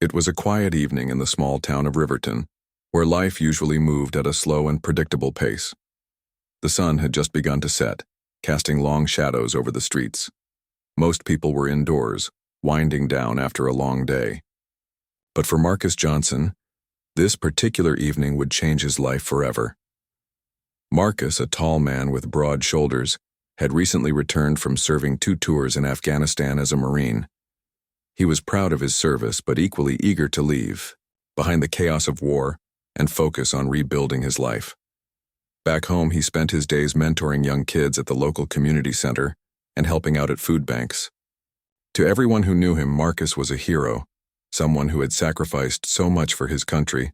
It was a quiet evening in the small town of Riverton, where life usually moved at a slow and predictable pace. The sun had just begun to set, casting long shadows over the streets. Most people were indoors, winding down after a long day. But for Marcus Johnson, this particular evening would change his life forever. Marcus, a tall man with broad shoulders, had recently returned from serving 2 tours in Afghanistan as a Marine. He was proud of his service but equally eager to leave, behind the chaos of war, and focus on rebuilding his life. Back home, he spent his days mentoring young kids at the local community center and helping out at food banks. To everyone who knew him, Marcus was a hero, someone who had sacrificed so much for his country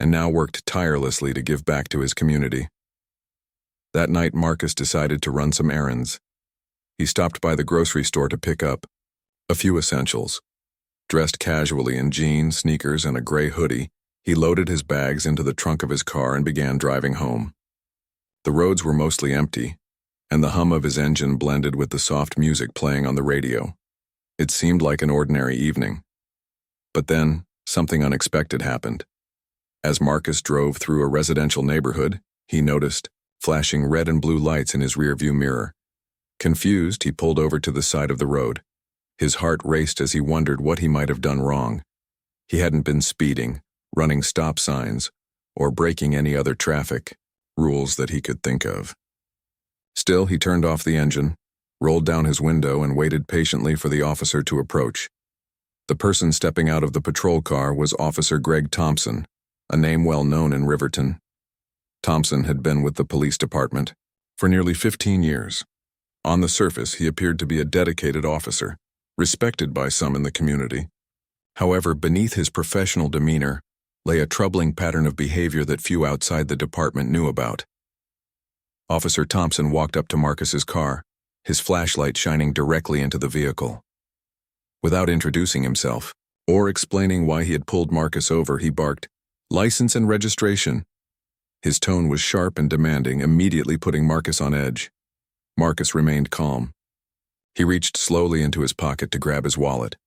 and now worked tirelessly to give back to his community. That night, Marcus decided to run some errands. He stopped by the grocery store to pick up a few essentials. Dressed casually in jeans, sneakers, and a gray hoodie, he loaded his bags into the trunk of his car and began driving home. The roads were mostly empty, and the hum of his engine blended with the soft music playing on the radio. It seemed like an ordinary evening. But then, something unexpected happened. As Marcus drove through a residential neighborhood, he noticed flashing red and blue lights in his rearview mirror. Confused, he pulled over to the side of the road. His heart raced as he wondered what he might have done wrong. He hadn't been speeding, running stop signs, or breaking any other traffic rules that he could think of. Still, he turned off the engine, rolled down his window, and waited patiently for the officer to approach. The person stepping out of the patrol car was Officer Greg Thompson, a name well known in Riverton. Thompson had been with the police department for nearly 15 years. On the surface, he appeared to be a dedicated officer, respected by some in the community. However, beneath his professional demeanor lay a troubling pattern of behavior that few outside the department knew about. Officer Thompson walked up to Marcus's car, his flashlight shining directly into the vehicle. Without introducing himself or explaining why he had pulled Marcus over, he barked, "License and registration." His tone was sharp and demanding, immediately putting Marcus on edge. Marcus remained calm. He reached slowly into his pocket to grab his wallet,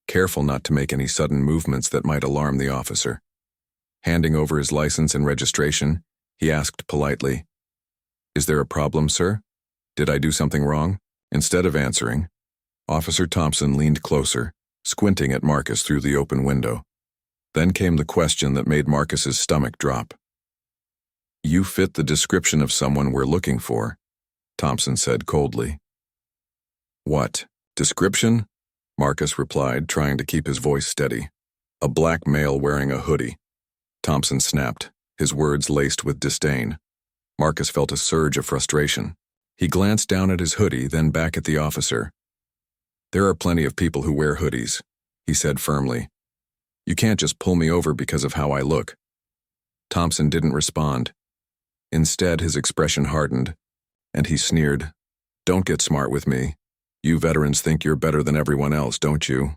careful not to make any sudden movements that might alarm the officer. Handing over his license and registration, he asked politely, "Is there a problem, sir? Did I do something wrong?" Instead of answering, Officer Thompson leaned closer, squinting at Marcus through the open window. Then came the question that made Marcus's stomach drop. "You fit the description of someone we're looking for," Thompson said coldly. "What description?" Marcus replied, trying to keep his voice steady. "A black male wearing a hoodie," Thompson snapped, his words laced with disdain. Marcus felt a surge of frustration. He glanced down at his hoodie, then back at the officer. "There are plenty of people who wear hoodies," he said firmly. "You can't just pull me over because of how I look." Thompson didn't respond. Instead, his expression hardened, and he sneered, "Don't get smart with me. You veterans think you're better than everyone else, don't you?"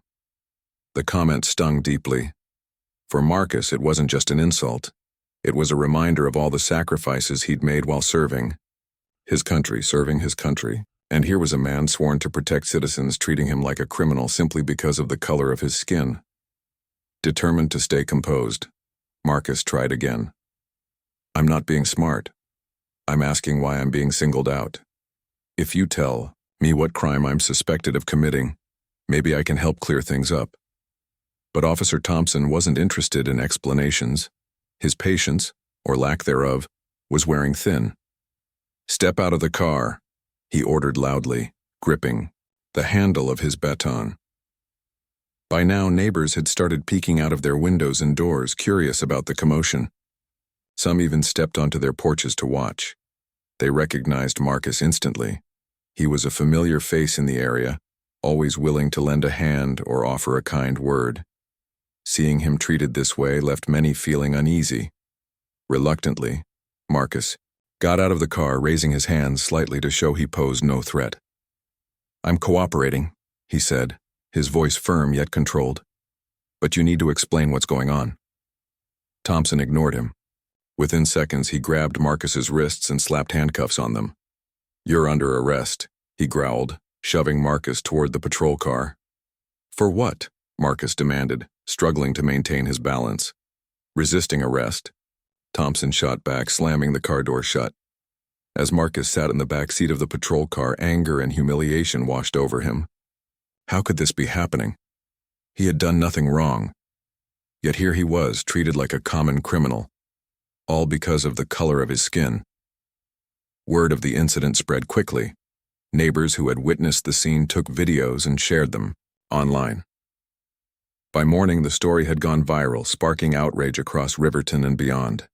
The comment stung deeply. For Marcus, it wasn't just an insult. It was a reminder of all the sacrifices he'd made while serving his country, and here was a man sworn to protect citizens treating him like a criminal simply because of the color of his skin. Determined to stay composed, Marcus tried again. "I'm not being smart. I'm asking why I'm being singled out. If you tell me what crime I'm suspected of committing, maybe I can help clear things up." But Officer Thompson wasn't interested in explanations. His patience, or lack thereof, was wearing thin. "Step out of the car," he ordered loudly, gripping the handle of his baton. By now, neighbors had started peeking out of their windows and doors, curious about the commotion. Some even stepped onto their porches to watch. They recognized Marcus instantly. He was a familiar face in the area, always willing to lend a hand or offer a kind word. Seeing him treated this way left many feeling uneasy. Reluctantly, Marcus got out of the car, raising his hands slightly to show he posed no threat. "I'm cooperating," he said, his voice firm yet controlled. "But you need to explain what's going on." Thompson ignored him. Within seconds, he grabbed Marcus's wrists and slapped handcuffs on them. "You're under arrest," he growled, shoving Marcus toward the patrol car. "For what?" Marcus demanded, struggling to maintain his balance. Resisting arrest, Thompson shot back, slamming the car door shut. As Marcus sat in the back seat of the patrol car, anger and humiliation washed over him. How could this be happening? He had done nothing wrong. Yet here he was, treated like a common criminal, all because of the color of his skin. Word of the incident spread quickly. Neighbors who had witnessed the scene took videos and shared them online. By morning, the story had gone viral, sparking outrage across Riverton and beyond.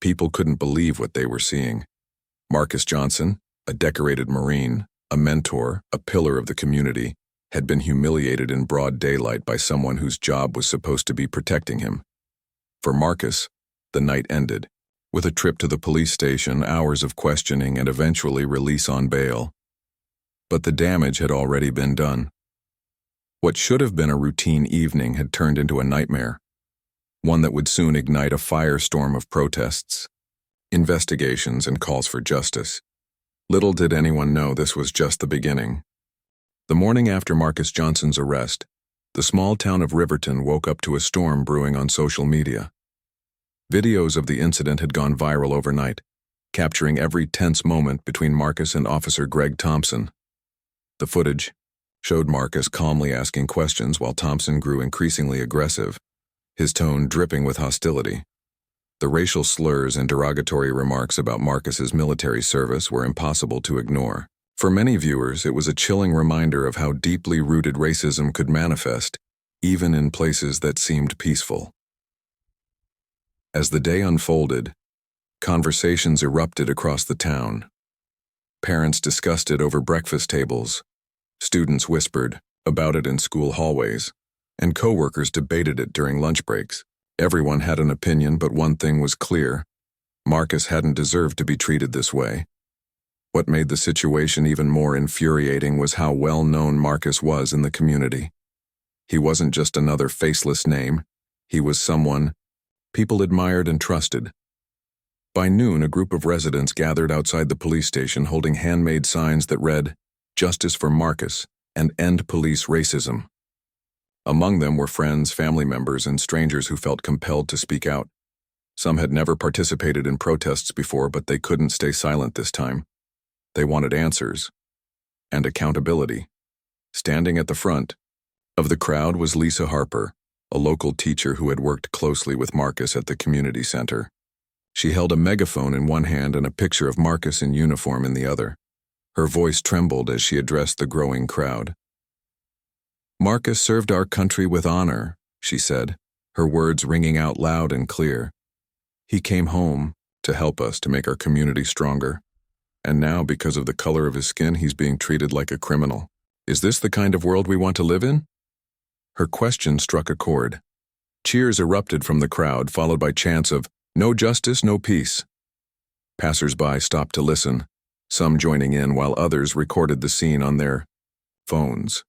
People couldn't believe what they were seeing. Marcus Johnson, a decorated Marine, a mentor, a pillar of the community, had been humiliated in broad daylight by someone whose job was supposed to be protecting him. For Marcus, the night ended, with a trip to the police station, hours of questioning, and eventually release on bail. But the damage had already been done. What should have been a routine evening had turned into a nightmare, one that would soon ignite a firestorm of protests, investigations, and calls for justice. Little did anyone know this was just the beginning. The morning after Marcus Johnson's arrest, the small town of Riverton woke up to a storm brewing on social media. Videos of the incident had gone viral overnight, capturing every tense moment between Marcus and Officer Greg Thompson. The footage showed Marcus calmly asking questions while Thompson grew increasingly aggressive, his tone dripping with hostility. The racial slurs and derogatory remarks about Marcus's military service were impossible to ignore. For many viewers, it was a chilling reminder of how deeply rooted racism could manifest, even in places that seemed peaceful. As the day unfolded, conversations erupted across the town. Parents discussed it over breakfast tables, students whispered about it in school hallways, and coworkers debated it during lunch breaks. Everyone had an opinion, but one thing was clear: Marcus hadn't deserved to be treated this way. What made the situation even more infuriating was how well known Marcus was in the community. He wasn't just another faceless name, he was someone people admired and trusted. By noon, a group of residents gathered outside the police station holding handmade signs that read, "Justice for Marcus" and "End Police Racism." Among them were friends, family members, and strangers who felt compelled to speak out. Some had never participated in protests before, but they couldn't stay silent this time. They wanted answers and accountability. Standing at the front of the crowd was Lisa Harper, a local teacher who had worked closely with Marcus at the community center. She held a megaphone in one hand and a picture of Marcus in uniform in the other. Her voice trembled as she addressed the growing crowd. "Marcus served our country with honor," she said, her words ringing out loud and clear. "He came home to help us, to make our community stronger. And now, because of the color of his skin, he's being treated like a criminal. Is this the kind of world we want to live in?" Her question struck a chord. Cheers erupted from the crowd, followed by chants of, "No justice, no peace." Passers-by stopped to listen, some joining in while others recorded the scene on their phones.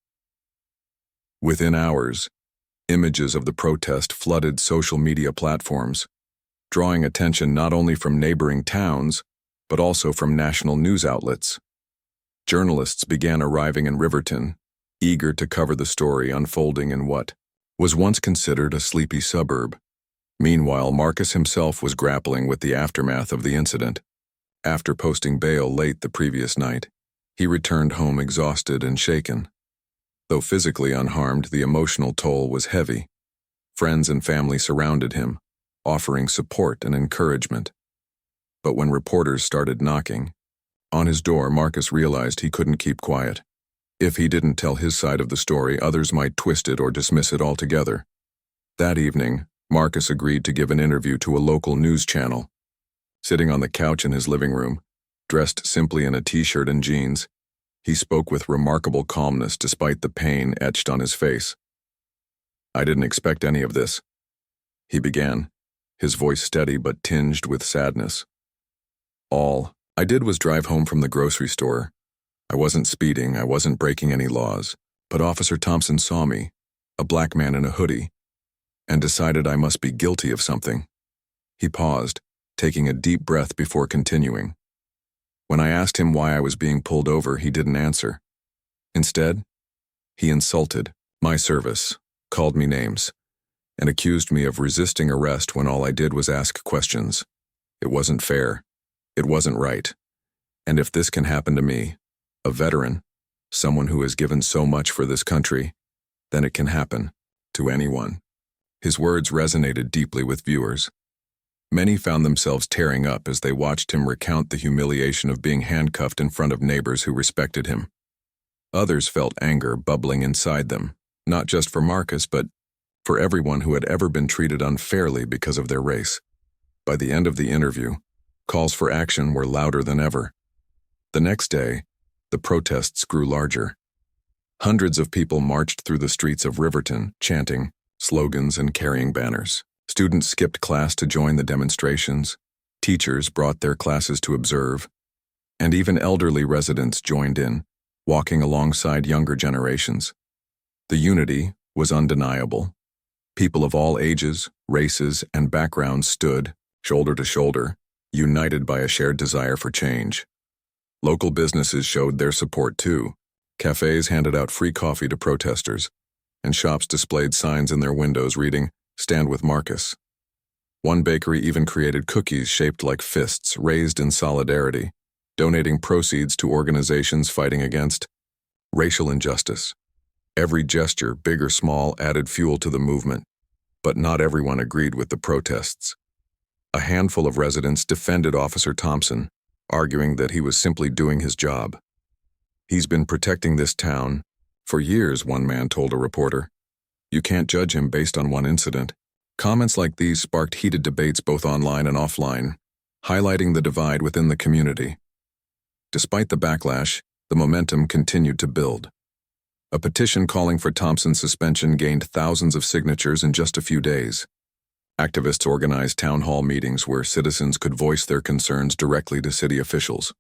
Within hours, images of the protest flooded social media platforms, drawing attention not only from neighboring towns, but also from national news outlets. Journalists began arriving in Riverton, eager to cover the story unfolding in what was once considered a sleepy suburb. Meanwhile, Marcus himself was grappling with the aftermath of the incident. After posting bail late the previous night, he returned home exhausted and shaken. Though physically unharmed, the emotional toll was heavy. Friends and family surrounded him, offering support and encouragement. But when reporters started knocking on his door, Marcus realized he couldn't keep quiet. If he didn't tell his side of the story, others might twist it or dismiss it altogether. That evening, Marcus agreed to give an interview to a local news channel. Sitting on the couch in his living room, dressed simply in a t-shirt and jeans, he spoke with remarkable calmness despite the pain etched on his face. "I didn't expect any of this," he began, his voice steady but tinged with sadness. "All I did was drive home from the grocery store. I wasn't speeding, I wasn't breaking any laws, but Officer Thompson saw me, a black man in a hoodie, and decided I must be guilty of something." He paused, taking a deep breath before continuing. When I asked him why I was being pulled over, he didn't answer. Instead, he insulted my service. called me names, and accused me of resisting arrest when all I did was ask questions. It wasn't fair. It wasn't right. And if this can happen to me, a veteran, someone who has given so much for this country, then it can happen to anyone. His words resonated deeply with viewers. Many found themselves tearing up as they watched him recount the humiliation of being handcuffed in front of neighbors who respected him. Others felt anger bubbling inside them, not just for Marcus, but for everyone who had ever been treated unfairly because of their race. By the end of the interview, calls for action were louder than ever. The next day, the protests grew larger. Hundreds of people marched through the streets of Riverton, chanting slogans and carrying banners. Students skipped class to join the demonstrations. Teachers brought their classes to observe. And even elderly residents joined in, walking alongside younger generations. The unity was undeniable. People of all ages, races, and backgrounds stood, shoulder to shoulder, united by a shared desire for change. Local businesses showed their support too. Cafes handed out free coffee to protesters, and shops displayed signs in their windows reading, "Stand with Marcus." One bakery even created cookies shaped like fists raised in solidarity, donating proceeds to organizations fighting against racial injustice. Every gesture, big or small, added fuel to the movement, but not everyone agreed with the protests. A handful of residents defended Officer Thompson, arguing that he was simply doing his job. "He's been protecting this town for years," one man told a reporter. "You can't judge him based on one incident." Comments like these sparked heated debates both online and offline, highlighting the divide within the community. Despite the backlash, the momentum continued to build. A petition calling for Thompson's suspension gained thousands of signatures in just a few days. Activists organized town hall meetings where citizens could voice their concerns directly to city officials.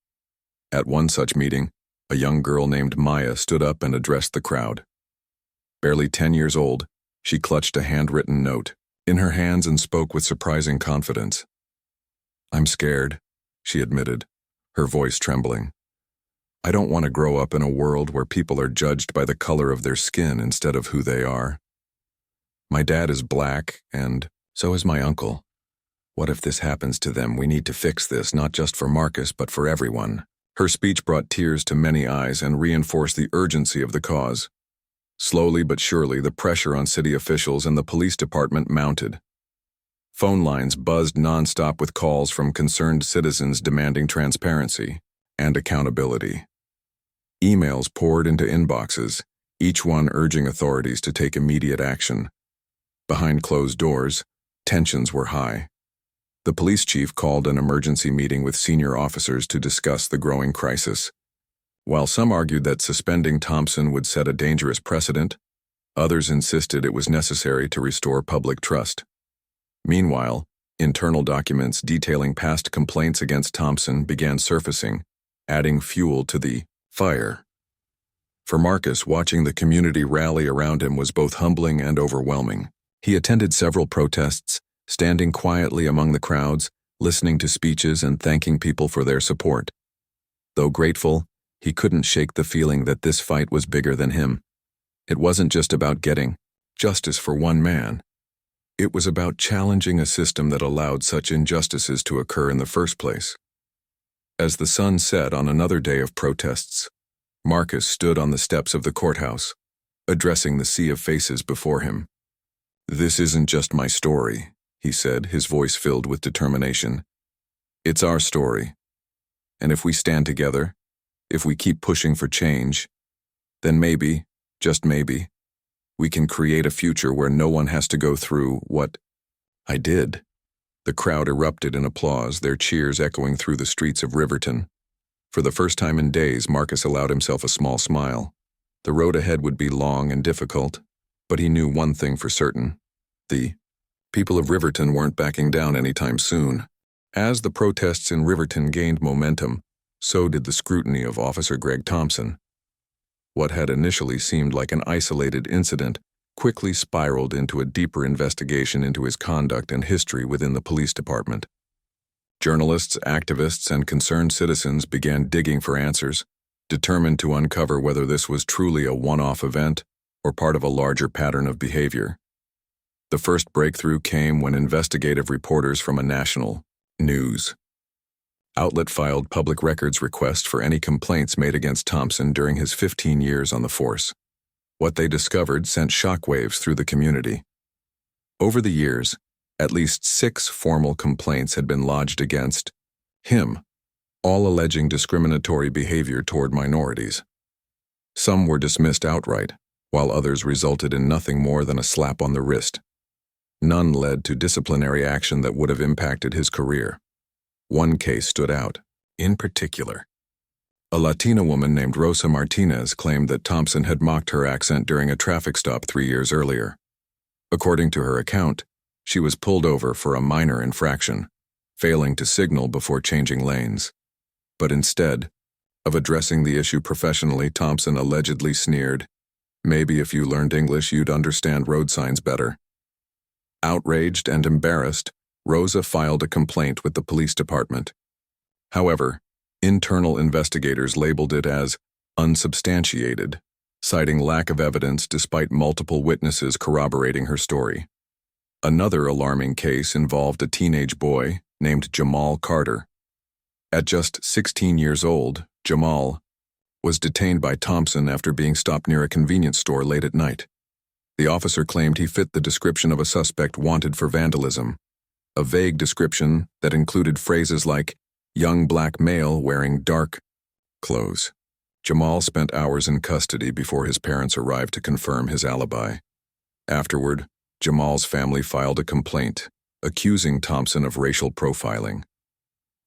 At one such meeting, a young girl named Maya stood up and addressed the crowd. Barely 10 years old, she clutched a handwritten note in her hands and spoke with surprising confidence. "I'm scared," she admitted, her voice trembling. "I don't want to grow up in a world where people are judged by the color of their skin instead of who they are. My dad is black, and so is my uncle. What if this happens to them? We need to fix this, not just for Marcus, but for everyone." Her speech brought tears to many eyes and reinforced the urgency of the cause. Slowly but surely, the pressure on city officials and the police department mounted. Phone lines buzzed nonstop with calls from concerned citizens demanding transparency and accountability. Emails poured into inboxes, each one urging authorities to take immediate action. Behind closed doors, tensions were high. The police chief called an emergency meeting with senior officers to discuss the growing crisis. While some argued that suspending Thompson would set a dangerous precedent, others insisted it was necessary to restore public trust. Meanwhile, internal documents detailing past complaints against Thompson began surfacing, adding fuel to the fire. For Marcus, watching the community rally around him was both humbling and overwhelming. He attended several protests, standing quietly among the crowds, listening to speeches and thanking people for their support. Though grateful, he couldn't shake the feeling that this fight was bigger than him. It wasn't just about getting justice for one man. It was about challenging a system that allowed such injustices to occur in the first place. As the sun set on another day of protests, Marcus stood on the steps of the courthouse, addressing the sea of faces before him. "This isn't just my story," he said, his voice filled with determination. "It's our story. And if we stand together, if we keep pushing for change, then maybe, just maybe, we can create a future where no one has to go through what I did." The crowd erupted in applause, their cheers echoing through the streets of Riverton. For the first time in days, Marcus allowed himself a small smile. The road ahead would be long and difficult, but he knew one thing for certain. The people of Riverton weren't backing down anytime soon. As the protests in Riverton gained momentum, so did the scrutiny of Officer Greg Thompson. What had initially seemed like an isolated incident quickly spiraled into a deeper investigation into his conduct and history within the police department. Journalists, activists, and concerned citizens began digging for answers, determined to uncover whether this was truly a one-off event or part of a larger pattern of behavior. The first breakthrough came when investigative reporters from a national news outlet filed public records request for any complaints made against Thompson during his 15 years on the force. What they discovered sent shockwaves through the community. Over the years, at least 6 formal complaints had been lodged against him, all alleging discriminatory behavior toward minorities. Some were dismissed outright, while others resulted in nothing more than a slap on the wrist. None led to disciplinary action that would have impacted his career. One case stood out, in particular. A Latina woman named Rosa Martinez claimed that Thompson had mocked her accent during a traffic stop 3 years earlier. According to her account, she was pulled over for a minor infraction, failing to signal before changing lanes. But instead of addressing the issue professionally, Thompson allegedly sneered, "Maybe if you learned English, you'd understand road signs better." Outraged and embarrassed, Rosa filed a complaint with the police department. However, internal investigators labeled it as unsubstantiated, citing lack of evidence despite multiple witnesses corroborating her story. Another alarming case involved a teenage boy named Jamal Carter. At just 16 years old, Jamal was detained by Thompson after being stopped near a convenience store late at night. The officer claimed he fit the description of a suspect wanted for vandalism, a vague description that included phrases like young black male wearing dark clothes. Jamal spent hours in custody before his parents arrived to confirm his alibi. Afterward, Jamal's family filed a complaint, accusing Thompson of racial profiling.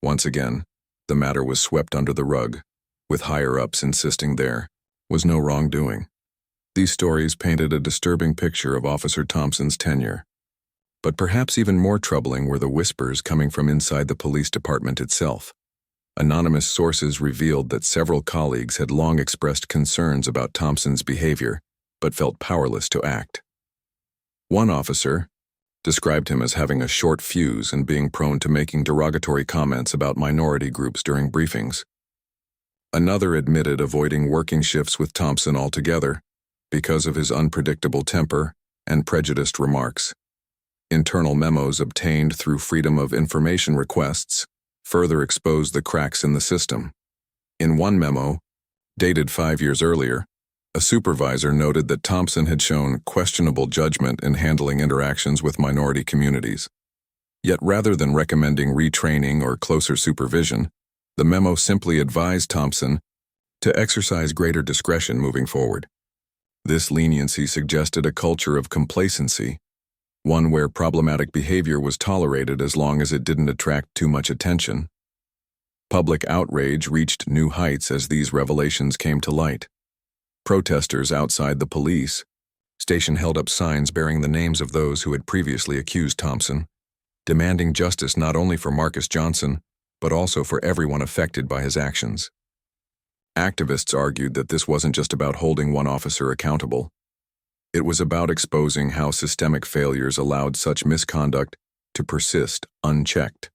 Once again, the matter was swept under the rug, with higher-ups insisting there was no wrongdoing. These stories painted a disturbing picture of Officer Thompson's tenure. But perhaps even more troubling were the whispers coming from inside the police department itself. Anonymous sources revealed that several colleagues had long expressed concerns about Thompson's behavior, but felt powerless to act. One officer described him as having a short fuse and being prone to making derogatory comments about minority groups during briefings. Another admitted avoiding working shifts with Thompson altogether because of his unpredictable temper and prejudiced remarks. Internal memos obtained through Freedom of Information requests further exposed the cracks in the system. In one memo, dated 5 years earlier, a supervisor noted that Thompson had shown questionable judgment in handling interactions with minority communities. Yet rather than recommending retraining or closer supervision, the memo simply advised Thompson to exercise greater discretion moving forward. This leniency suggested a culture of complacency, one where problematic behavior was tolerated as long as it didn't attract too much attention. Public outrage reached new heights as these revelations came to light. Protesters outside the police station held up signs bearing the names of those who had previously accused Thompson, demanding justice not only for Marcus Johnson, but also for everyone affected by his actions. Activists argued that this wasn't just about holding one officer accountable. It was about exposing how systemic failures allowed such misconduct to persist unchecked.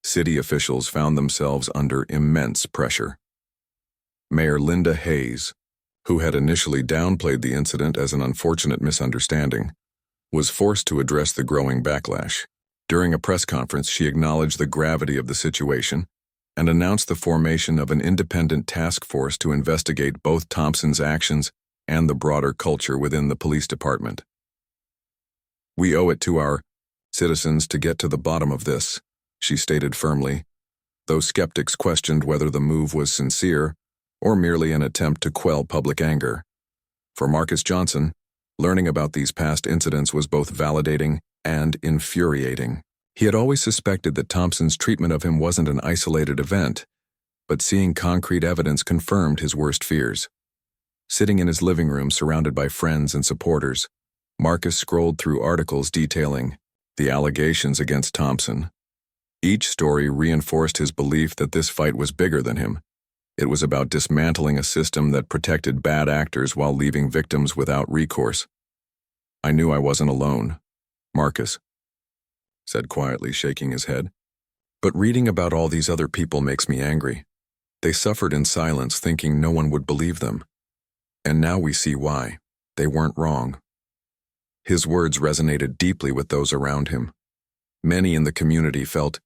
City officials found themselves under immense pressure. Mayor Linda Hayes, who had initially downplayed the incident as an unfortunate misunderstanding, was forced to address the growing backlash. During a press conference, she acknowledged the gravity of the situation and announced the formation of an independent task force to investigate both Thompson's actions and the broader culture within the police department. "We owe it to our citizens to get to the bottom of this," she stated firmly, though skeptics questioned whether the move was sincere or merely an attempt to quell public anger. For Marcus Johnson, learning about these past incidents was both validating and infuriating. He had always suspected that Thompson's treatment of him wasn't an isolated event, but seeing concrete evidence confirmed his worst fears. Sitting in his living room surrounded by friends and supporters, Marcus scrolled through articles detailing the allegations against Thompson. Each story reinforced his belief that this fight was bigger than him. It was about dismantling a system that protected bad actors while leaving victims without recourse. "I knew I wasn't alone," Marcus said quietly, shaking his head. "But reading about all these other people makes me angry. They suffered in silence, thinking no one would believe them. And now we see why." They weren't wrong. His words resonated deeply with those around him. Many in the community felt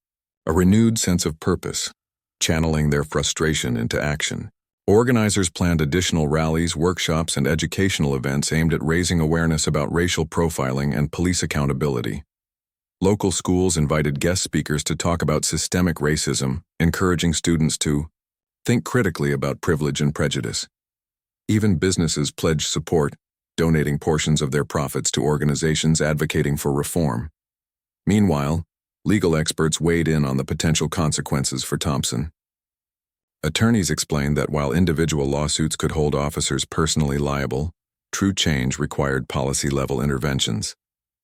a renewed sense of purpose, channeling their frustration into action. Organizers planned additional rallies, workshops, and educational events aimed at raising awareness about racial profiling and police accountability. Local schools invited guest speakers to talk about systemic racism, encouraging students to think critically about privilege and prejudice. Even businesses pledged support, donating portions of their profits to organizations advocating for reform. Meanwhile, legal experts weighed in on the potential consequences for Thompson. Attorneys explained that while individual lawsuits could hold officers personally liable, true change required policy-level interventions.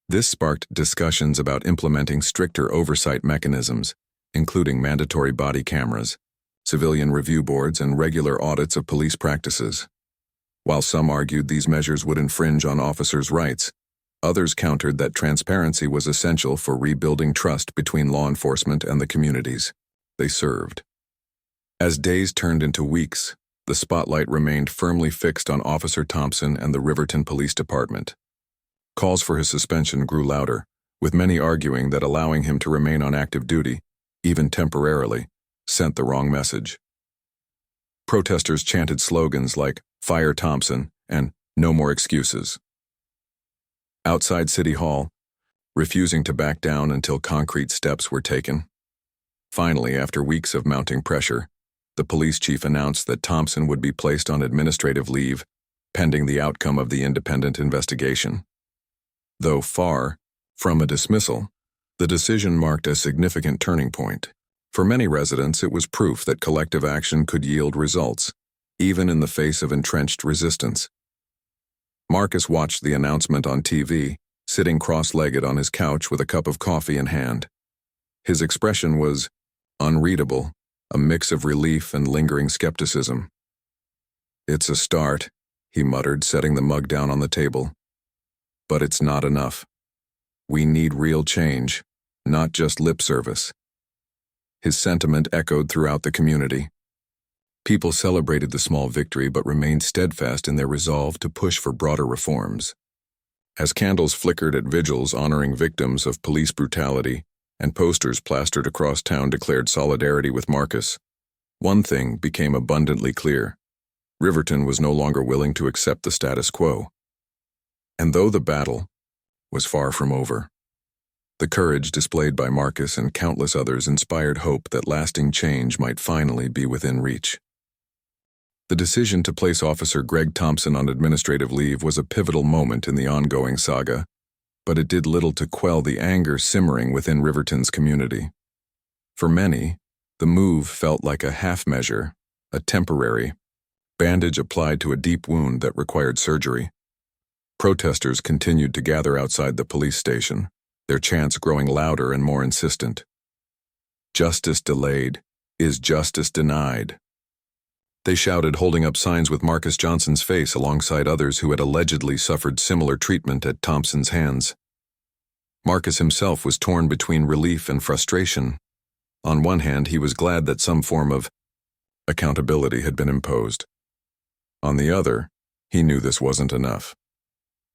This sparked discussions about implementing stricter oversight mechanisms, including mandatory body cameras, civilian review boards, and regular audits of police practices. While some argued these measures would infringe on officers' rights, others countered that transparency was essential for rebuilding trust between law enforcement and the communities they served. As days turned into weeks, the spotlight remained firmly fixed on Officer Thompson and the Riverton Police Department. Calls for his suspension grew louder, with many arguing that allowing him to remain on active duty, even temporarily, sent the wrong message. Protesters chanted slogans like "Fire Thompson" and "No more excuses." Outside City Hall, refusing to back down until concrete steps were taken. Finally, after weeks of mounting pressure, the police chief announced that Thompson would be placed on administrative leave, pending the outcome of the independent investigation. Though far from a dismissal, the decision marked a significant turning point. For many residents, it was proof that collective action could yield results, even in the face of entrenched resistance. Marcus watched the announcement on TV, sitting cross-legged on his couch with a cup of coffee in hand. His expression was unreadable, a mix of relief and lingering skepticism. "It's a start," he muttered, setting the mug down on the table. "But it's not enough. We need real change, not just lip service." His sentiment echoed throughout the community. People celebrated the small victory but remained steadfast in their resolve to push for broader reforms. As candles flickered at vigils honoring victims of police brutality, and posters plastered across town declared solidarity with Marcus, one thing became abundantly clear. Riverton was no longer willing to accept the status quo. And though the battle was far from over, the courage displayed by Marcus and countless others inspired hope that lasting change might finally be within reach. The decision to place Officer Greg Thompson on administrative leave was a pivotal moment in the ongoing saga, but it did little to quell the anger simmering within Riverton's community. For many, the move felt like a half measure, a temporary bandage applied to a deep wound that required surgery. Protesters continued to gather outside the police station, their chants growing louder and more insistent. "Justice delayed is justice denied." They shouted, holding up signs with Marcus Johnson's face alongside others who had allegedly suffered similar treatment at Thompson's hands. Marcus himself was torn between relief and frustration. On one hand, he was glad that some form of accountability had been imposed. On the other, he knew this wasn't enough.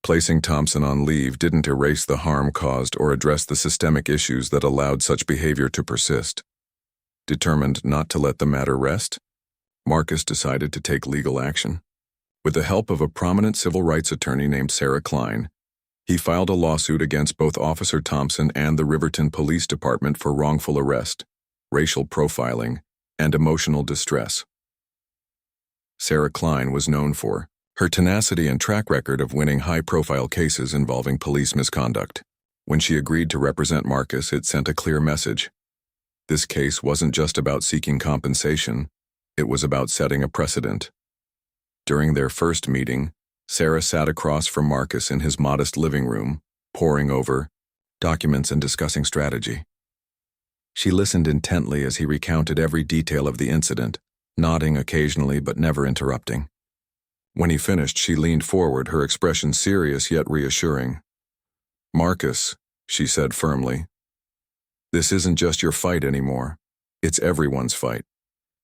Placing Thompson on leave didn't erase the harm caused or address the systemic issues that allowed such behavior to persist. Determined not to let the matter rest, Marcus decided to take legal action. With the help of a prominent civil rights attorney named Sarah Klein, he filed a lawsuit against both Officer Thompson and the Riverton Police Department for wrongful arrest, racial profiling, and emotional distress. Sarah Klein was known for her tenacity and track record of winning high-profile cases involving police misconduct. When she agreed to represent Marcus, it sent a clear message. This case wasn't just about seeking compensation, it was about setting a precedent. During their first meeting, Sarah sat across from Marcus in his modest living room, poring over documents and discussing strategy. She listened intently as he recounted every detail of the incident, nodding occasionally but never interrupting. When he finished, she leaned forward, her expression serious yet reassuring. "Marcus," she said firmly, "this isn't just your fight anymore. It's everyone's fight.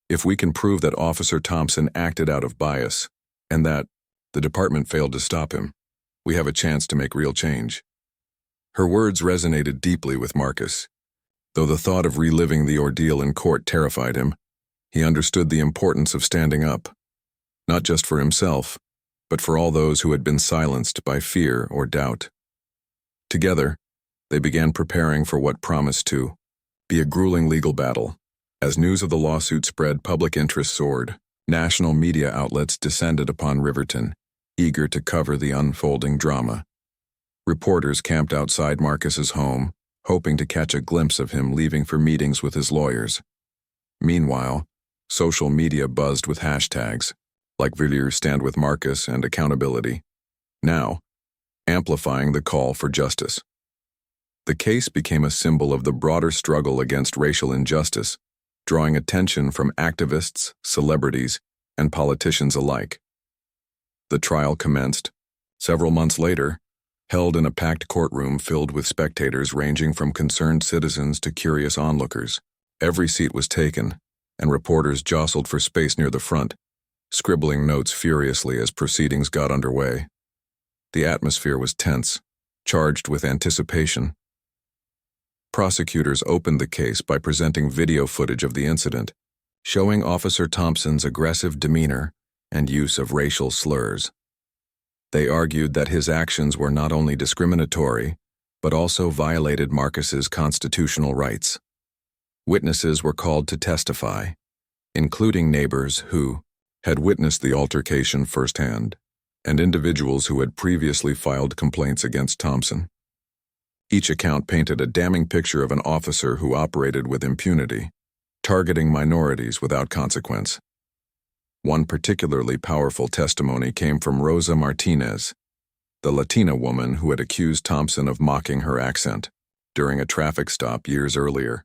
If we can prove that Officer Thompson acted out of bias, and that The department failed to stop him. We have a chance to make real change." Her words resonated deeply with Marcus. Though the thought of reliving the ordeal in court terrified him, he understood the importance of standing up, not just for himself, but for all those who had been silenced by fear or doubt. Together, they began preparing for what promised to be a grueling legal battle. As news of the lawsuit spread, public interest soared. National media outlets descended upon Riverton, eager to cover the unfolding drama. Reporters camped outside Marcus's home, hoping to catch a glimpse of him leaving for meetings with his lawyers. Meanwhile, social media buzzed with hashtags, like "Villiers Stand with Marcus" and "Accountability," now amplifying the call for justice. The case became a symbol of the broader struggle against racial injustice, drawing attention from activists, celebrities, and politicians alike. The trial commenced, several months later, held in a packed courtroom filled with spectators ranging from concerned citizens to curious onlookers. Every seat was taken, and reporters jostled for space near the front, scribbling notes furiously as proceedings got underway. The atmosphere was tense, charged with anticipation. Prosecutors opened the case by presenting video footage of the incident, showing Officer Thompson's aggressive demeanor and use of racial slurs. They argued that his actions were not only discriminatory, but also violated Marcus's constitutional rights. Witnesses were called to testify, including neighbors who had witnessed the altercation firsthand, and individuals who had previously filed complaints against Thompson. Each account painted a damning picture of an officer who operated with impunity, targeting minorities without consequence. One particularly powerful testimony came from Rosa Martinez, the Latina woman who had accused Thompson of mocking her accent during a traffic stop years earlier.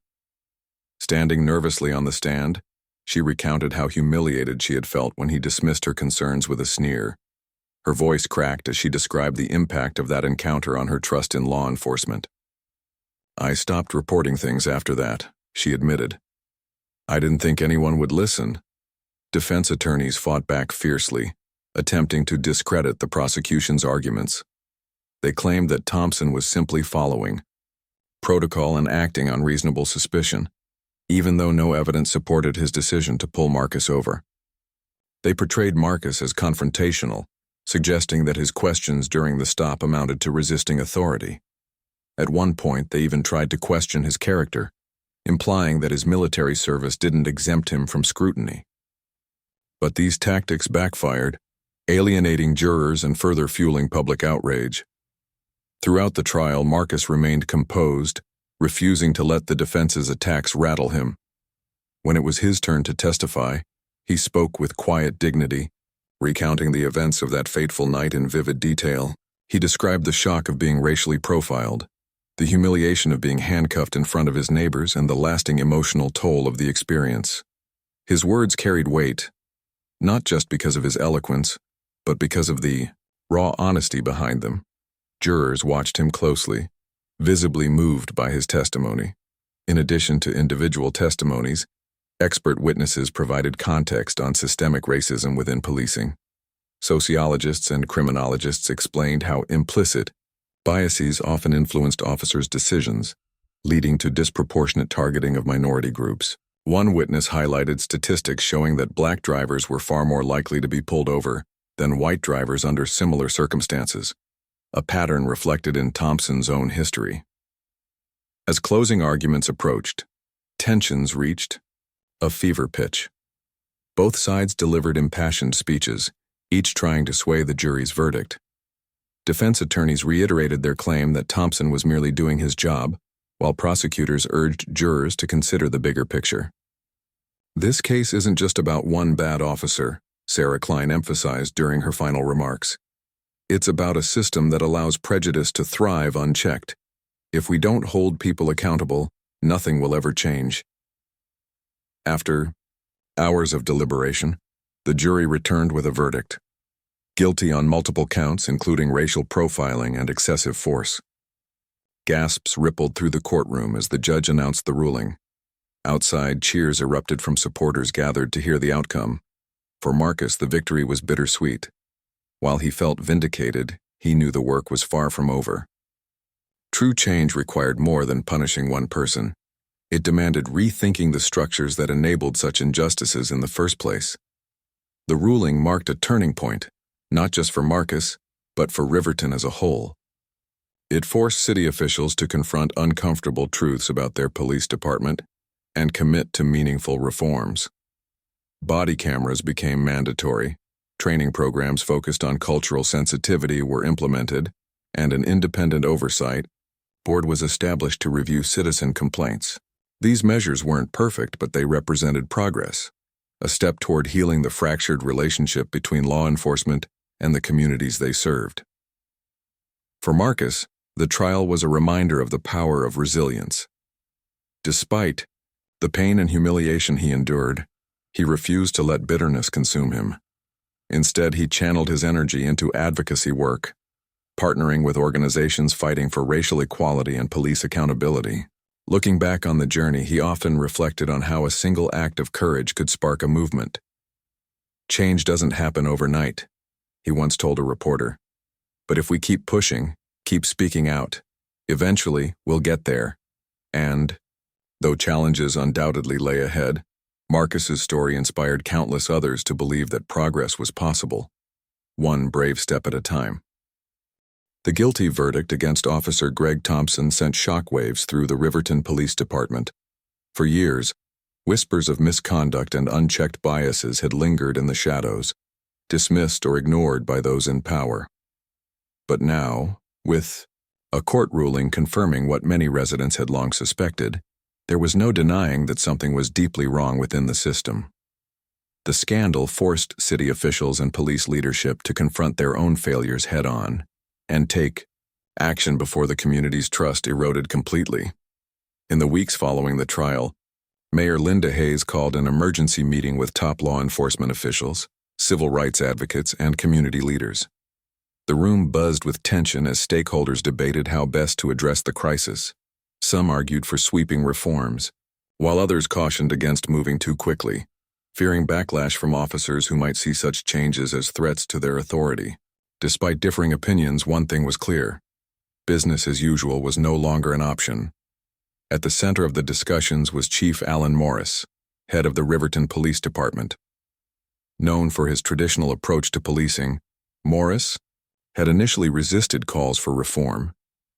Standing nervously on the stand, she recounted how humiliated she had felt when he dismissed her concerns with a sneer. Her voice cracked as she described the impact of that encounter on her trust in law enforcement. "I stopped reporting things after that," she admitted. "I didn't think anyone would listen." Defense attorneys fought back fiercely, attempting to discredit the prosecution's arguments. They claimed that Thompson was simply following protocol and acting on reasonable suspicion, even though no evidence supported his decision to pull Marcus over. They portrayed Marcus as confrontational, suggesting that his questions during the stop amounted to resisting authority. At one point, they even tried to question his character, implying that his military service didn't exempt him from scrutiny. But these tactics backfired, alienating jurors and further fueling public outrage. Throughout the trial, Marcus remained composed, refusing to let the defense's attacks rattle him. When it was his turn to testify, he spoke with quiet dignity, recounting the events of that fateful night in vivid detail. He described the shock of being racially profiled, the humiliation of being handcuffed in front of his neighbors, and the lasting emotional toll of the experience. His words carried weight, not just because of his eloquence, but because of the raw honesty behind them. Jurors watched him closely, visibly moved by his testimony. In addition to individual testimonies, expert witnesses provided context on systemic racism within policing. Sociologists and criminologists explained how implicit biases often influenced officers' decisions, leading to disproportionate targeting of minority groups. One witness highlighted statistics showing that black drivers were far more likely to be pulled over than white drivers under similar circumstances, a pattern reflected in Thompson's own history. As closing arguments approached, tensions reached a fever pitch. Both sides delivered impassioned speeches, each trying to sway the jury's verdict. Defense attorneys reiterated their claim that Thompson was merely doing his job, while prosecutors urged jurors to consider the bigger picture. "This case isn't just about one bad officer," Sarah Klein emphasized during her final remarks. "It's about a system that allows prejudice to thrive unchecked. If we don't hold people accountable, nothing will ever change." After hours of deliberation, the jury returned with a verdict: guilty on multiple counts, including racial profiling and excessive force. Gasps rippled through the courtroom as the judge announced the ruling. Outside, cheers erupted from supporters gathered to hear the outcome. For Marcus, the victory was bittersweet. While he felt vindicated, he knew the work was far from over. True change required more than punishing one person. It demanded rethinking the structures that enabled such injustices in the first place. The ruling marked a turning point, not just for Marcus, but for Riverton as a whole. It forced city officials to confront uncomfortable truths about their police department and commit to meaningful reforms. Body cameras became mandatory, training programs focused on cultural sensitivity were implemented, and an independent oversight board was established to review citizen complaints. These measures weren't perfect, but they represented progress, a step toward healing the fractured relationship between law enforcement and the communities they served. For Marcus, the trial was a reminder of the power of resilience. Despite the pain and humiliation he endured, he refused to let bitterness consume him. Instead, he channeled his energy into advocacy work, partnering with organizations fighting for racial equality and police accountability. Looking back on the journey, he often reflected on how a single act of courage could spark a movement. "Change doesn't happen overnight," he once told a reporter. "But if we keep pushing, keep speaking out, eventually we'll get there." And, though challenges undoubtedly lay ahead, Marcus's story inspired countless others to believe that progress was possible, one brave step at a time. The guilty verdict against Officer Greg Thompson sent shockwaves through the Riverton Police Department. For years, whispers of misconduct and unchecked biases had lingered in the shadows, dismissed or ignored by those in power. But now, with a court ruling confirming what many residents had long suspected, there was no denying that something was deeply wrong within the system. The scandal forced city officials and police leadership to confront their own failures head-on and take action before the community's trust eroded completely. In the weeks following the trial, Mayor Linda Hayes called an emergency meeting with top law enforcement officials, civil rights advocates, and community leaders. The room buzzed with tension as stakeholders debated how best to address the crisis. Some argued for sweeping reforms, while others cautioned against moving too quickly, fearing backlash from officers who might see such changes as threats to their authority. Despite differing opinions, one thing was clear: business as usual was no longer an option. At the center of the discussions was Chief Alan Morris, head of the Riverton Police Department. Known for his traditional approach to policing, Morris had initially resisted calls for reform,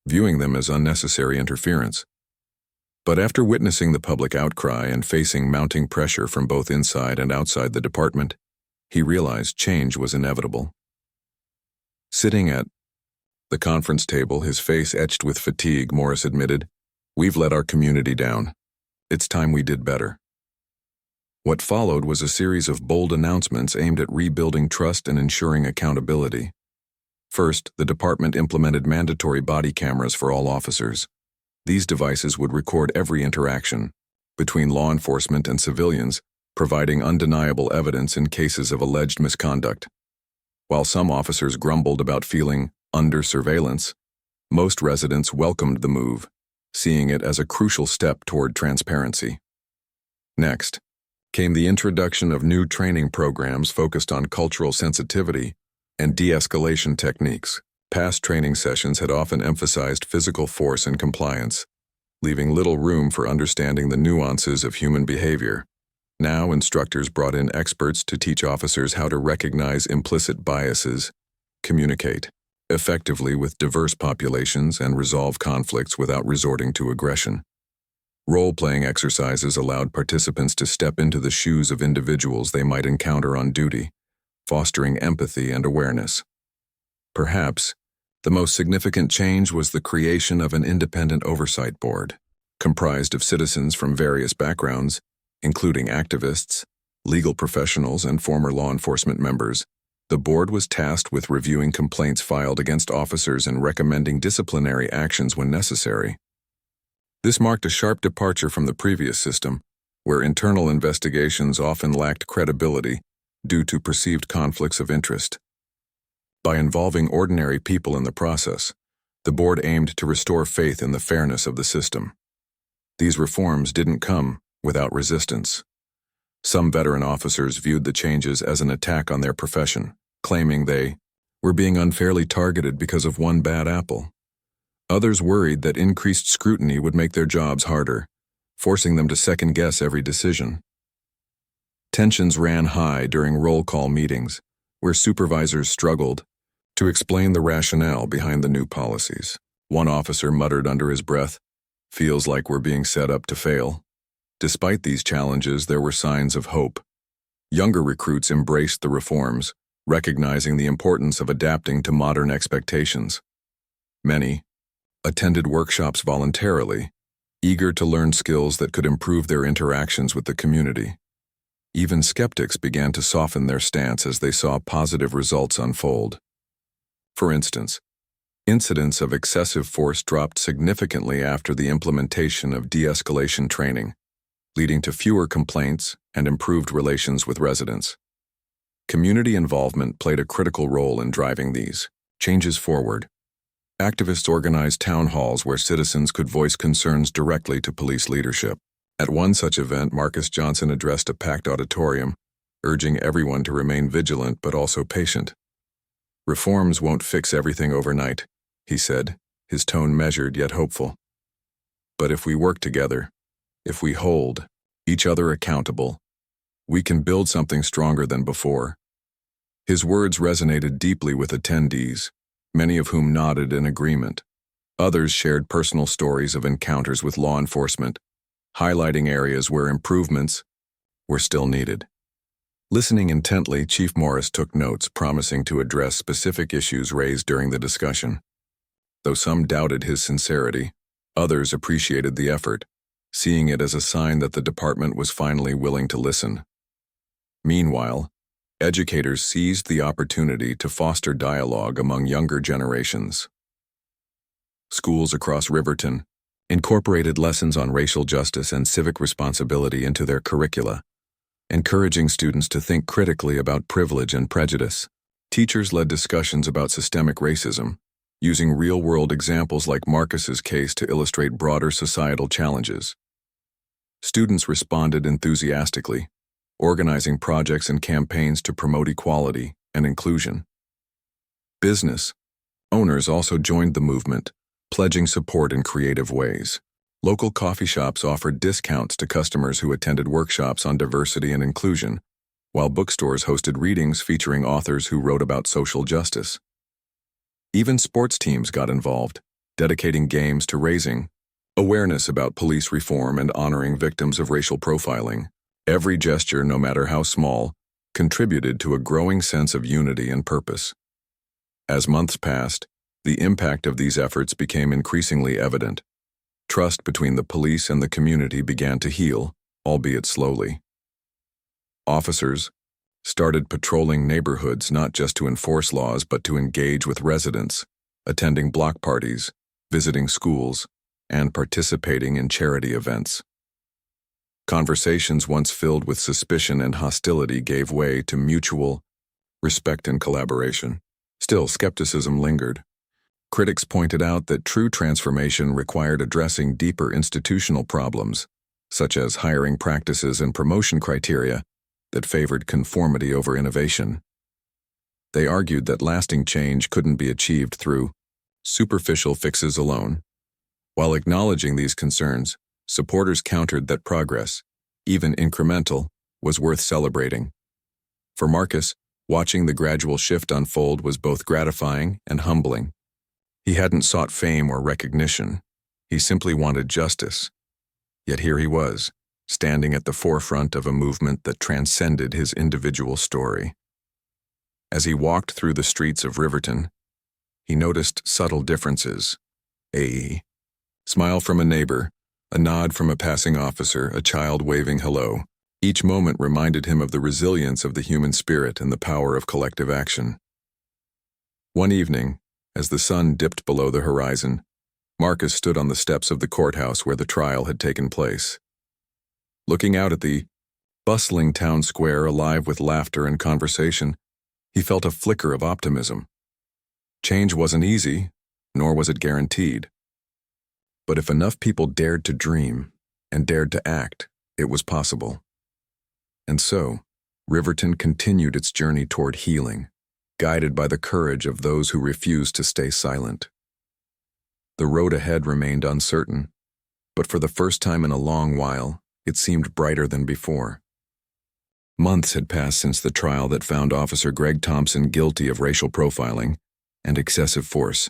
viewing them as unnecessary interference. But after witnessing the public outcry and facing mounting pressure from both inside and outside the department, he realized change was inevitable. Sitting at the conference table, his face etched with fatigue, Morris admitted, "We've let our community down. It's time we did better." What followed was a series of bold announcements aimed at rebuilding trust and ensuring accountability. First, the department implemented mandatory body cameras for all officers. These devices would record every interaction between law enforcement and civilians, providing undeniable evidence in cases of alleged misconduct. While some officers grumbled about feeling under surveillance, most residents welcomed the move, seeing it as a crucial step toward transparency. Next came the introduction of new training programs focused on cultural sensitivity and de-escalation techniques. Past training sessions had often emphasized physical force and compliance, leaving little room for understanding the nuances of human behavior. Now, instructors brought in experts to teach officers how to recognize implicit biases, communicate effectively with diverse populations, and resolve conflicts without resorting to aggression. Role-playing exercises allowed participants to step into the shoes of individuals they might encounter on duty, fostering empathy and awareness. Perhaps the most significant change was the creation of an independent oversight board, comprised of citizens from various backgrounds, including activists, legal professionals, and former law enforcement members. The board was tasked with reviewing complaints filed against officers and recommending disciplinary actions when necessary. This marked a sharp departure from the previous system, where internal investigations often lacked credibility due to perceived conflicts of interest. By involving ordinary people in the process, the board aimed to restore faith in the fairness of the system. These reforms didn't come without resistance. Some veteran officers viewed the changes as an attack on their profession, claiming they were being unfairly targeted because of one bad apple. Others worried that increased scrutiny would make their jobs harder, forcing them to second-guess every decision. Tensions ran high during roll call meetings, where supervisors struggled to explain the rationale behind the new policies. One officer muttered under his breath, "Feels like we're being set up to fail." Despite these challenges, there were signs of hope. Younger recruits embraced the reforms, recognizing the importance of adapting to modern expectations. Many attended workshops voluntarily, eager to learn skills that could improve their interactions with the community. Even skeptics began to soften their stance as they saw positive results unfold. For instance, incidents of excessive force dropped significantly after the implementation of de-escalation training, leading to fewer complaints and improved relations with residents. Community involvement played a critical role in driving these changes forward. Activists organized town halls where citizens could voice concerns directly to police leadership. At one such event, Marcus Johnson addressed a packed auditorium, urging everyone to remain vigilant but also patient. "Reforms won't fix everything overnight," he said, his tone measured yet hopeful. "But if we work together, if we hold each other accountable, we can build something stronger than before." His words resonated deeply with attendees, many of whom nodded in agreement. Others shared personal stories of encounters with law enforcement, highlighting areas where improvements were still needed. Listening intently, Chief Morris took notes, promising to address specific issues raised during the discussion. Though some doubted his sincerity, others appreciated the effort, seeing it as a sign that the department was finally willing to listen. Meanwhile, educators seized the opportunity to foster dialogue among younger generations. Schools across Riverton incorporated lessons on racial justice and civic responsibility into their curricula, encouraging students to think critically about privilege and prejudice. Teachers led discussions about systemic racism, using real-world examples like Marcus's case to illustrate broader societal challenges. Students responded enthusiastically, organizing projects and campaigns to promote equality and inclusion. Business owners also joined the movement, pledging support in creative ways. Local coffee shops offered discounts to customers who attended workshops on diversity and inclusion, while bookstores hosted readings featuring authors who wrote about social justice. Even sports teams got involved, dedicating games to raising awareness about police reform and honoring victims of racial profiling. Every gesture, no matter how small, contributed to a growing sense of unity and purpose. As months passed, the impact of these efforts became increasingly evident. Trust between the police and the community began to heal, albeit slowly. Officers started patrolling neighborhoods not just to enforce laws but to engage with residents, attending block parties, visiting schools, and participating in charity events. Conversations once filled with suspicion and hostility gave way to mutual respect and collaboration. Still, skepticism lingered. Critics pointed out that true transformation required addressing deeper institutional problems, such as hiring practices and promotion criteria that favored conformity over innovation. They argued that lasting change couldn't be achieved through superficial fixes alone. While acknowledging these concerns, supporters countered that progress, even incremental, was worth celebrating. For Marcus, watching the gradual shift unfold was both gratifying and humbling. He hadn't sought fame or recognition. He simply wanted justice. Yet here he was, standing at the forefront of a movement that transcended his individual story. As he walked through the streets of Riverton, he noticed subtle differences. A smile from a neighbor, a nod from a passing officer, a child waving hello. Each moment reminded him of the resilience of the human spirit and the power of collective action. One evening, as the sun dipped below the horizon, Marcus stood on the steps of the courthouse where the trial had taken place. Looking out at the bustling town square alive with laughter and conversation, he felt a flicker of optimism. Change wasn't easy, nor was it guaranteed. But if enough people dared to dream and dared to act, it was possible. And so, Riverton continued its journey toward healing, guided by the courage of those who refused to stay silent. The road ahead remained uncertain, but for the first time in a long while, it seemed brighter than before. Months had passed since the trial that found Officer Greg Thompson guilty of racial profiling and excessive force.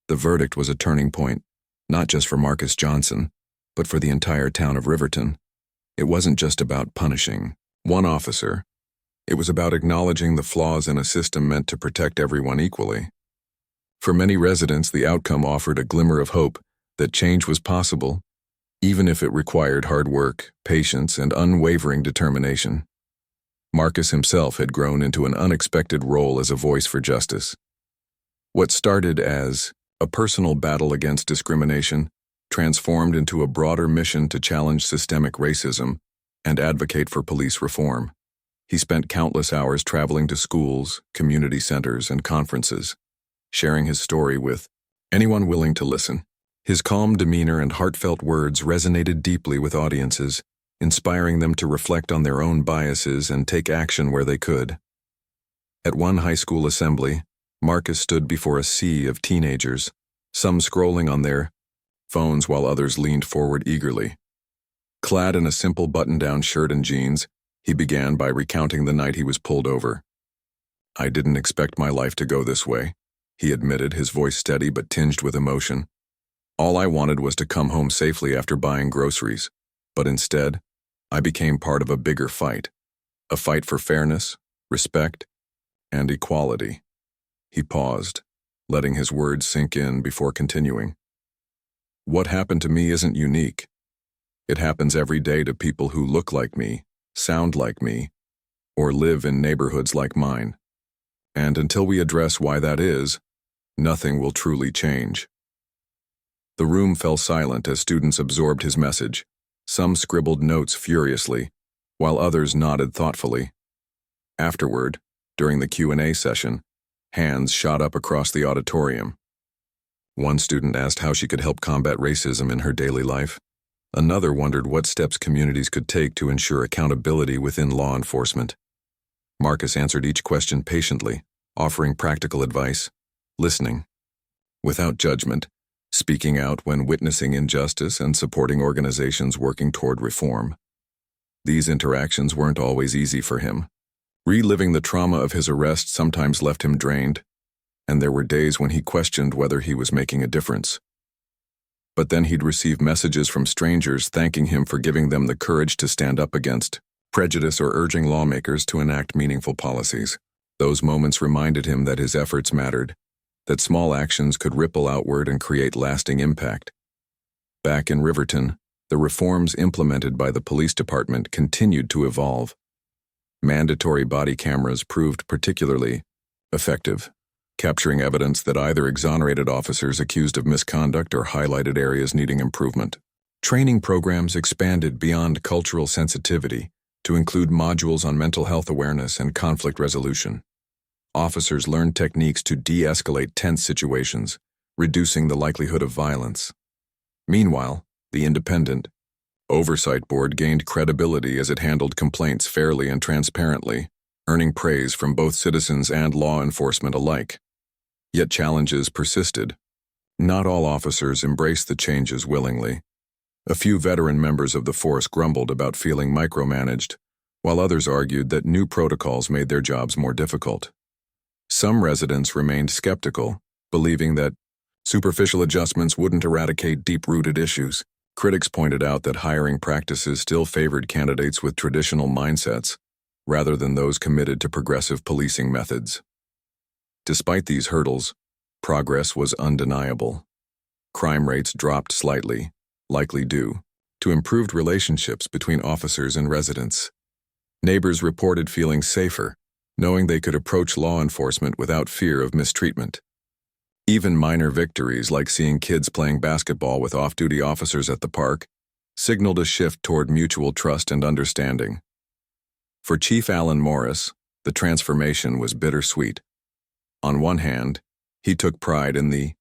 The verdict was a turning point, not just for Marcus Johnson, but for the entire town of Riverton. It wasn't just about punishing one officer. It was about acknowledging the flaws in a system meant to protect everyone equally. For many residents, the outcome offered a glimmer of hope that change was possible, even if it required hard work, patience, and unwavering determination. Marcus himself had grown into an unexpected role as a voice for justice. What started as a personal battle against discrimination transformed into a broader mission to challenge systemic racism and advocate for police reform. He spent countless hours traveling to schools, community centers, and conferences, sharing his story with anyone willing to listen. His calm demeanor and heartfelt words resonated deeply with audiences, inspiring them to reflect on their own biases and take action where they could. At one high school assembly, Marcus stood before a sea of teenagers, some scrolling on their phones while others leaned forward eagerly. Clad in a simple button-down shirt and jeans, he began by recounting the night he was pulled over. "I didn't expect my life to go this way," he admitted, his voice steady but tinged with emotion. "All I wanted was to come home safely after buying groceries, but instead, I became part of a bigger fight, a fight for fairness, respect, and equality." He paused, letting his words sink in before continuing. "What happened to me isn't unique. It happens every day to people who look like me, sound like me, or live in neighborhoods like mine. And until we address why that is, nothing will truly change." The room fell silent as students absorbed his message. Some scribbled notes furiously, while others nodded thoughtfully. Afterward, during the Q&A session, hands shot up across the auditorium. One student asked how she could help combat racism in her daily life. Another wondered what steps communities could take to ensure accountability within law enforcement. Marcus answered each question patiently, offering practical advice, listening without judgment, speaking out when witnessing injustice, and supporting organizations working toward reform. These interactions weren't always easy for him. Reliving the trauma of his arrest sometimes left him drained, and there were days when he questioned whether he was making a difference. But then he'd receive messages from strangers thanking him for giving them the courage to stand up against prejudice or urging lawmakers to enact meaningful policies. Those moments reminded him that his efforts mattered, that small actions could ripple outward and create lasting impact. Back in Riverton, the reforms implemented by the police department continued to evolve. Mandatory body cameras proved particularly effective, capturing evidence that either exonerated officers accused of misconduct or highlighted areas needing improvement. Training programs expanded beyond cultural sensitivity to include modules on mental health awareness and conflict resolution. Officers learned techniques to de-escalate tense situations, reducing the likelihood of violence. Meanwhile, the Independent Oversight Board gained credibility as it handled complaints fairly and transparently, earning praise from both citizens and law enforcement alike. Yet challenges persisted. Not all officers embraced the changes willingly. A few veteran members of the force grumbled about feeling micromanaged, while others argued that new protocols made their jobs more difficult. Some residents remained skeptical, believing that superficial adjustments wouldn't eradicate deep-rooted issues. Critics pointed out that hiring practices still favored candidates with traditional mindsets, rather than those committed to progressive policing methods. Despite these hurdles, progress was undeniable. Crime rates dropped slightly, likely due to improved relationships between officers and residents. Neighbors reported feeling safer, knowing they could approach law enforcement without fear of mistreatment. Even minor victories, like seeing kids playing basketball with off-duty officers at the park, signaled a shift toward mutual trust and understanding. For Chief Alan Morris, the transformation was bittersweet. On one hand, he took pride in the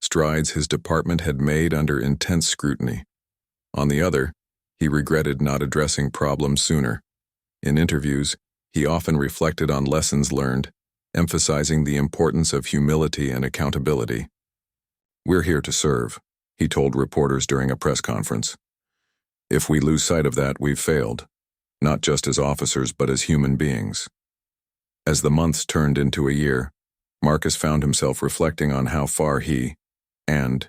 strides his department had made under intense scrutiny. On the other, he regretted not addressing problems sooner. In interviews, he often reflected on lessons learned emphasizing the importance of humility and accountability. "We're here to serve," he told reporters during a press conference. "If we lose sight of that, we've failed, not just as officers but as human beings." As the months turned into a year, Marcus found himself reflecting on how far he and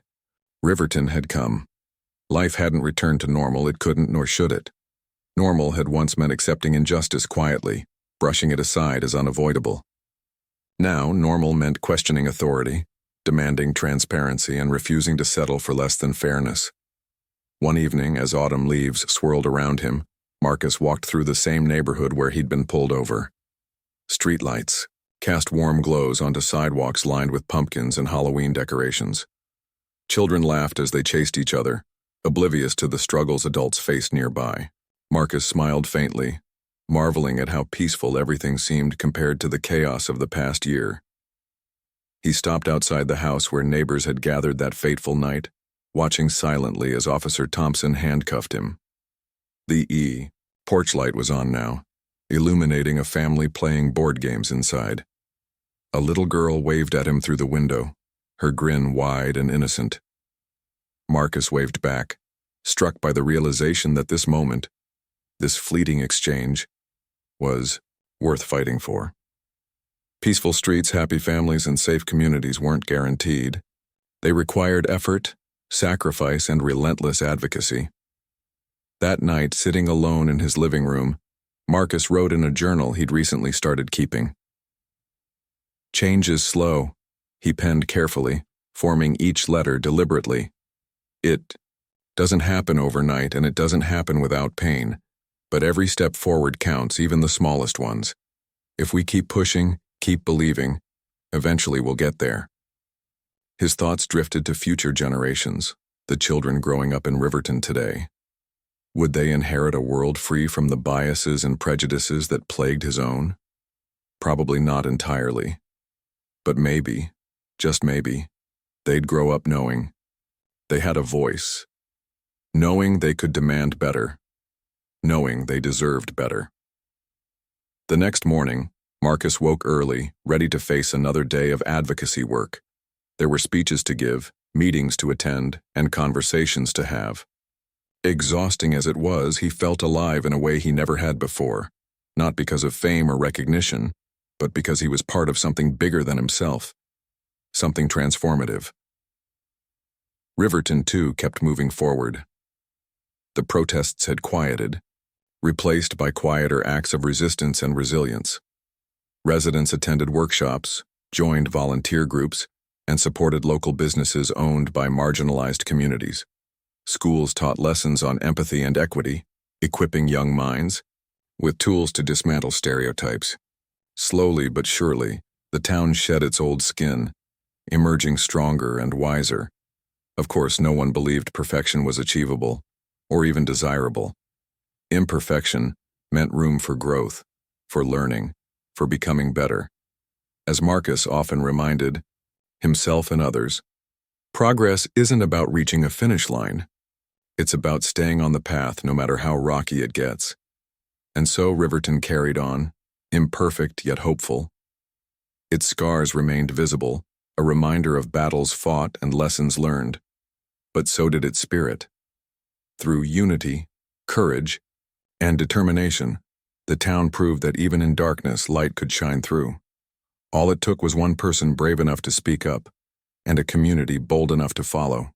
Riverton had come. Life hadn't returned to normal, it couldn't nor should it. Normal had once meant accepting injustice quietly, brushing it aside as unavoidable. Now, normal meant questioning authority, demanding transparency, and refusing to settle for less than fairness. One evening, as autumn leaves swirled around him, Marcus walked through the same neighborhood where he'd been pulled over. Streetlights cast warm glows onto sidewalks lined with pumpkins and Halloween decorations. Children laughed as they chased each other, oblivious to the struggles adults faced nearby. Marcus smiled faintly, marveling at how peaceful everything seemed compared to the chaos of the past year. He stopped outside the house where neighbors had gathered that fateful night, watching silently as Officer Thompson handcuffed him. The porch light was on now, illuminating a family playing board games inside. A little girl waved at him through the window, her grin wide and innocent. Marcus waved back, struck by the realization that this moment, this fleeting exchange, was worth fighting for. Peaceful streets, happy families, and safe communities weren't guaranteed. They required effort, sacrifice, and relentless advocacy. That night, sitting alone in his living room, Marcus wrote in a journal he'd recently started keeping. "Change is slow," he penned carefully, forming each letter deliberately. "It doesn't happen overnight, and it doesn't happen without pain. But every step forward counts, even the smallest ones. If we keep pushing, keep believing, eventually we'll get there." His thoughts drifted to future generations, the children growing up in Riverton today. Would they inherit a world free from the biases and prejudices that plagued his own? Probably not entirely. But maybe, just maybe, they'd grow up knowing they had a voice, knowing they could demand better, knowing they deserved better. The next morning, Marcus woke early, ready to face another day of advocacy work. There were speeches to give, meetings to attend, and conversations to have. Exhausting as it was, he felt alive in a way he never had before, not because of fame or recognition, but because he was part of something bigger than himself, something transformative. Riverton, too, kept moving forward. The protests had quieted, replaced by quieter acts of resistance and resilience. Residents attended workshops, joined volunteer groups, and supported local businesses owned by marginalized communities. Schools taught lessons on empathy and equity, equipping young minds with tools to dismantle stereotypes. Slowly but surely, the town shed its old skin, emerging stronger and wiser. Of course, no one believed perfection was achievable, or even desirable. Imperfection meant room for growth, for learning, for becoming better. As Marcus often reminded himself and others, progress isn't about reaching a finish line. It's about staying on the path no matter how rocky it gets. And so Riverton carried on, imperfect yet hopeful. Its scars remained visible, a reminder of battles fought and lessons learned. But so did its spirit. Through unity, courage, and determination, the town proved that even in darkness, light could shine through. All it took was one person brave enough to speak up, and a community bold enough to follow.